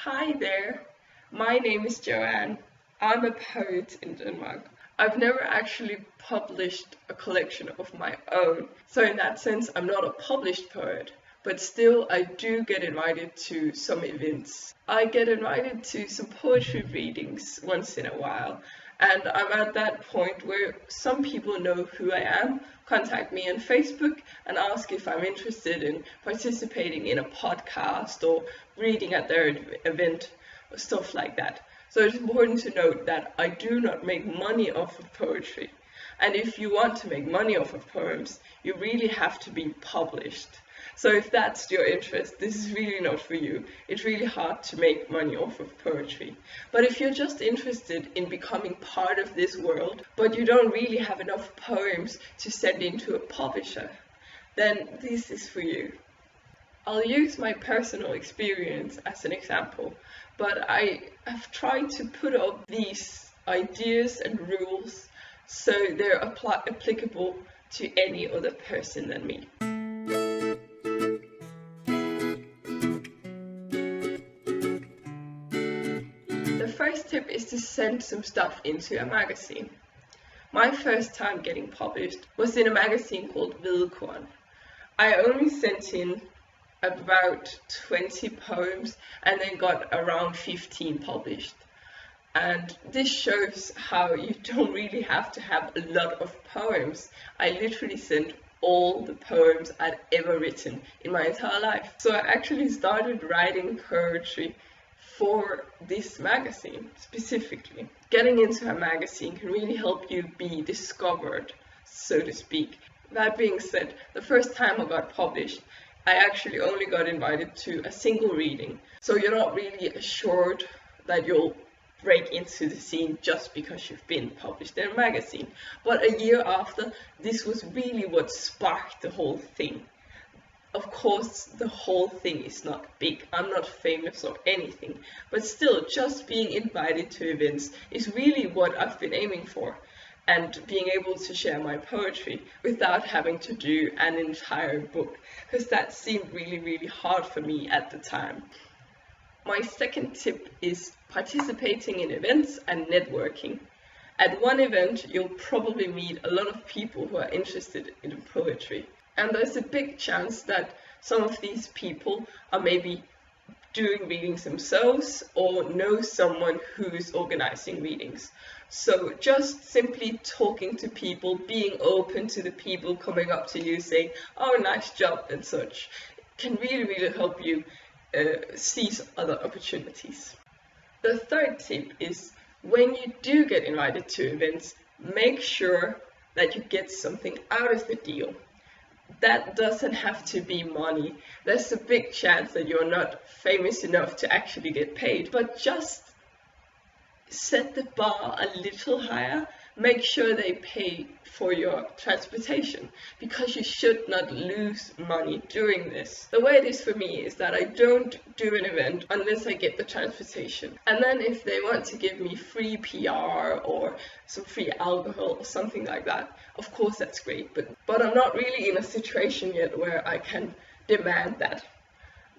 Hi there, my name is Joanne. I'm a poet in Denmark. I've never actually published a collection of my own, so in that sense I'm not a published poet, but still I do get invited to some events. I get invited to some poetry readings once in a while, and I'm at that point where some people know who I am, contact me on Facebook and ask if I'm interested in participating in a podcast or reading at their event or stuff like that. So it's important to note that I do not make money off of poetry. And if you want to make money off of poems, you really have to be published. So if that's your interest, this is really not for you. It's really hard to make money off of poetry. But if you're just interested in becoming part of this world, but you don't really have enough poems to send into a publisher, then this is for you. I'll use my personal experience as an example, but I have tried to put up these ideas and rules so they're applicable to any other person than me. The first tip is to send some stuff into a magazine. My first time getting published was in a magazine called Vilkorn. I only sent in about 20 poems and then got around 15 published. And this shows how you don't really have to have a lot of poems. I literally sent all the poems I'd ever written in my entire life. So I actually started writing poetry for this magazine specifically. Getting into a magazine can really help you be discovered, so to speak. That being said, the first time I got published, I actually only got invited to a single reading. So you're not really assured that you'll break into the scene just because you've been published in a magazine. But a year after, this was really what sparked the whole thing. Of course, the whole thing is not big. I'm not famous or anything, but still, just being invited to events is really what I've been aiming for. And being able to share my poetry without having to do an entire book, because that seemed really hard for me at the time. My second tip is participating in events and networking. At one event, you'll probably meet a lot of people who are interested in poetry. And there's a big chance that some of these people are maybe doing readings themselves or know someone who's organizing readings. So just simply talking to people, being open to the people coming up to you saying, "Oh, nice job," and such, can really help you seize other opportunities. The third tip is, when you do get invited to events, make sure that you get something out of the deal. That doesn't have to be money. There's a big chance that you're not famous enough to actually get paid, but just set the bar a little higher. Make sure they pay for your transportation, because you should not lose money doing this. The way it is for me is that I don't do an event unless I get the transportation. And then if they want to give me free PR or some free alcohol or something like that, of course that's great. But I'm not really in a situation yet where I can demand that.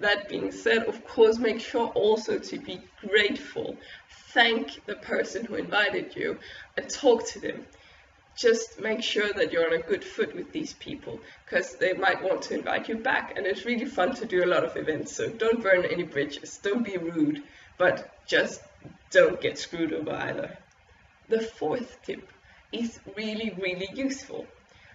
That being said, of course, make sure also to be grateful. Thank the person who invited you and talk to them. Just make sure that you're on a good foot with these people, because they might want to invite you back, and it's really fun to do a lot of events, so don't burn any bridges, don't be rude, but just don't get screwed over either. The fourth tip is really useful,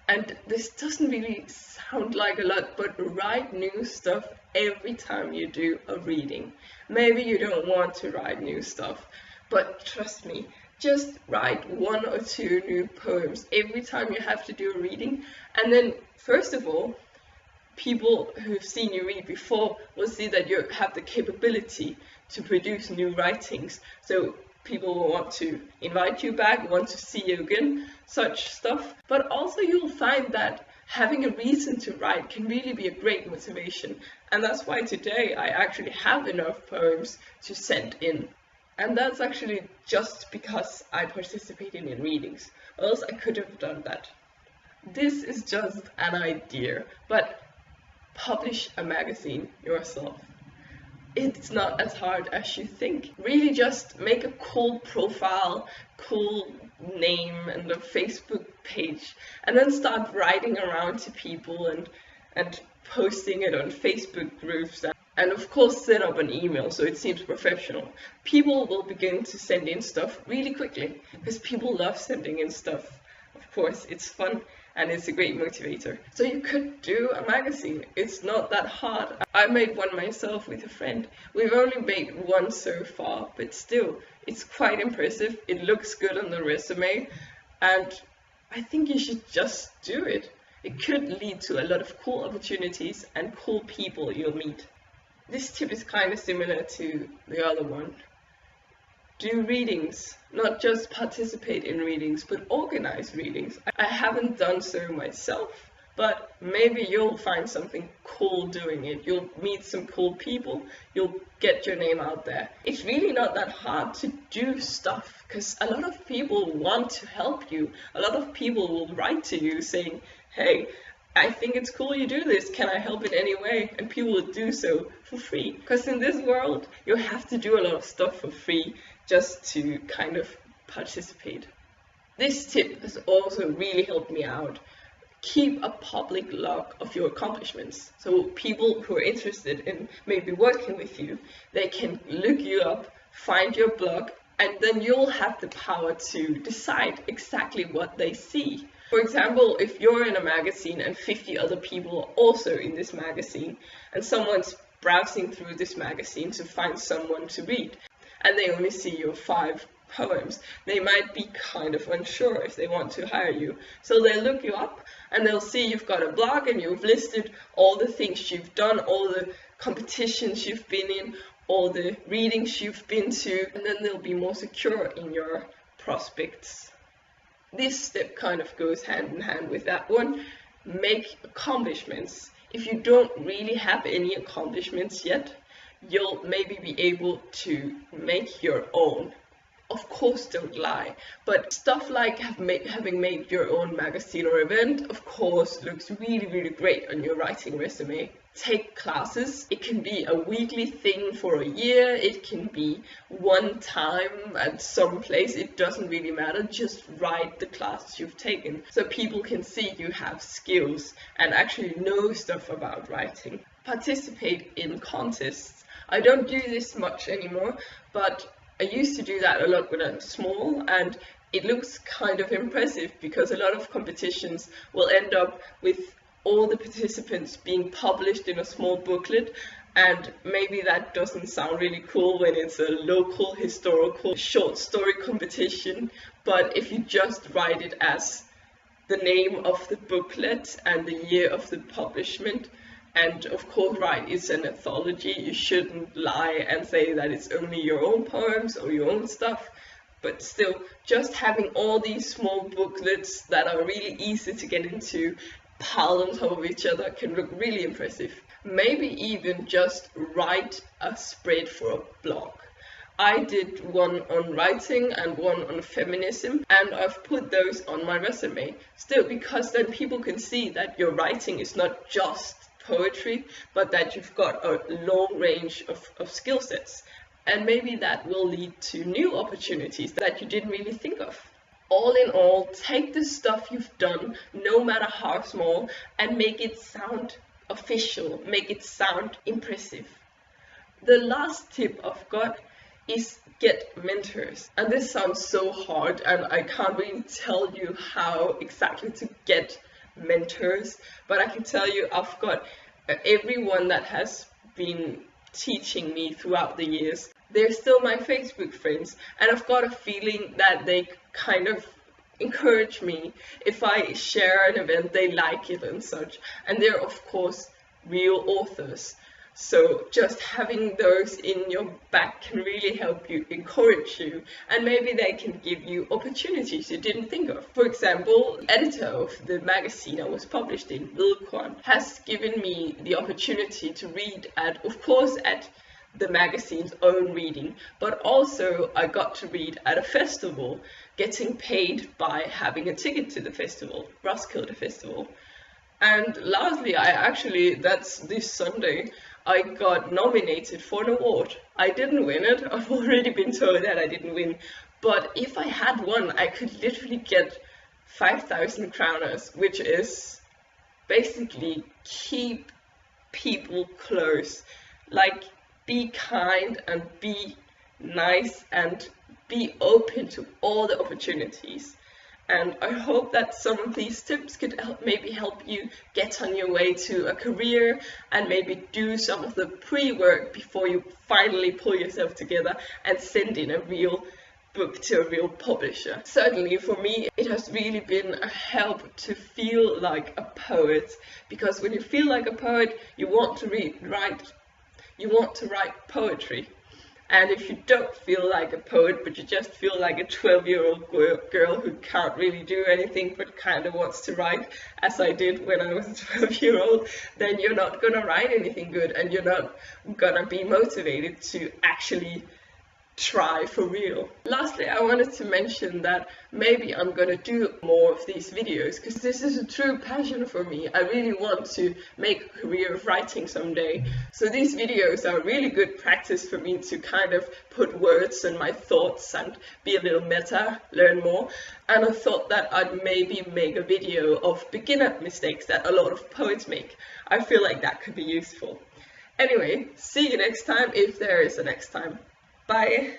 and this doesn't really sound like a lot, but write new stuff every time you do a reading. Maybe you don't want to write new stuff, but trust me, just write 1 or 2 new poems every time you have to do a reading. And then, first of all, people who've seen you read before will see that you have the capability to produce new writings. So people will want to invite you back, want to see you again, such stuff. But also you'll find that having a reason to write can really be a great motivation. And that's why today I actually have enough poems to send in. And that's actually just because I participated in readings, or else I could have done that. This is just an idea, but publish a magazine yourself. it's not as hard as you think. Really just make a cool profile, cool name and a Facebook page, and then start writing around to people and posting it on Facebook groups, and of course set up an email so it seems professional. People will begin to send in stuff really quickly because people love sending in stuff. Of course, it's fun and it's a great motivator. So you could do a magazine. It's not that hard. I made one myself with a friend. We've only made one so far, but still, it's quite impressive. It looks good on the resume, and I think you should just do it. It could lead to a lot of cool opportunities and cool people you'll meet. This tip is kind of similar to the other one. Do readings, not just participate in readings, but organize readings. I haven't done so myself, but maybe you'll find something cool doing it. You'll meet some cool people, you'll get your name out there. It's really not that hard to do stuff because a lot of people want to help you. A lot of people will write to you saying, hey, I think it's cool you do this, can I help in any way? And people will do so for free. Because in this world, you have to do a lot of stuff for free just to kind of participate. This tip has also really helped me out. Keep a public log of your accomplishments. So people who are interested in maybe working with you, they can look you up, find your blog, and then you'll have the power to decide exactly what they see. For example, if you're in a magazine and 50 other people are also in this magazine, and someone's browsing through this magazine to find someone to read, and they only see your 5 poems, they might be kind of unsure if they want to hire you. So they'll look you up and they'll see you've got a blog and you've listed all the things you've done, all the competitions you've been in, all the readings you've been to, and then they'll be more secure in your prospects. This step kind of goes hand in hand with that one. Make accomplishments. If you don't really have any accomplishments yet, you'll maybe be able to make your own. Of course, don't lie, but stuff like having made your own magazine or event, of course, looks really great on your writing resume. Take classes. It can be a weekly thing for a year, it can be one time at some place, it doesn't really matter, just write the classes you've taken so people can see you have skills and actually know stuff about writing. Participate in contests. I don't do this much anymore, but I used to do that a lot when I was small, and it looks kind of impressive because a lot of competitions will end up with all the participants being published in a small booklet, and maybe that doesn't sound really cool when it's a local historical short story competition, but if you just write it as the name of the booklet and the year of the publishment, and of course, right, it's an anthology, you shouldn't lie and say that it's only your own poems or your own stuff, but still, just having all these small booklets that are really easy to get into, piled on top of each other, can look really impressive. Maybe even just write a spread for a blog. I did one on writing and one on feminism, and I've put those on my resume. Still, because then people can see that your writing is not just poetry, but that you've got a long range of skill sets. And maybe that will lead to new opportunities that you didn't really think of. All in all, take the stuff you've done, no matter how small, and make it sound official, make it sound impressive. The last tip I've got is get mentors. And this sounds so hard, and I can't really tell you how exactly to get mentors, but I can tell you I've got everyone that has been teaching me throughout the years. They're still my Facebook friends, and I've got a feeling that they kind of encourage me. If I share an event, they like it and such, and they're of course real authors. So just having those in your back can really help you, encourage you, and maybe they can give you opportunities you didn't think of. For example, the editor of the magazine I was published in, Vilkorn, has given me the opportunity to read at the magazine's own reading, but also I got to read at a festival, getting paid by having a ticket to the festival, Roskilde Festival. And lastly, that's this Sunday, I got nominated for an award. I didn't win it. I've already been told that I didn't win. But if I had won, I could literally get 5,000 kroners, which is basically keep people close. Like, be kind and be nice and be open to all the opportunities. And I hope that some of these tips could maybe help you get on your way to a career and maybe do some of the pre-work before you finally pull yourself together and send in a real book to a real publisher. Certainly for me, it has really been a help to feel like a poet, because when you feel like a poet, you want to write poetry. And if you don't feel like a poet, but you just feel like a 12-year-old girl who can't really do anything but kind of wants to write, as I did when I was a 12-year-old, then you're not gonna write anything good, and you're not gonna be motivated to actually try for real. Lastly, I wanted to mention that maybe I'm gonna do more of these videos, because this is a true passion for me. I really want to make a career of writing someday. So these videos are really good practice for me to kind of put words in my thoughts and be a little meta, learn more. And I thought that I'd maybe make a video of beginner mistakes that a lot of poets make. I feel like that could be useful. Anyway, see you next time, if there is a next time. Bye.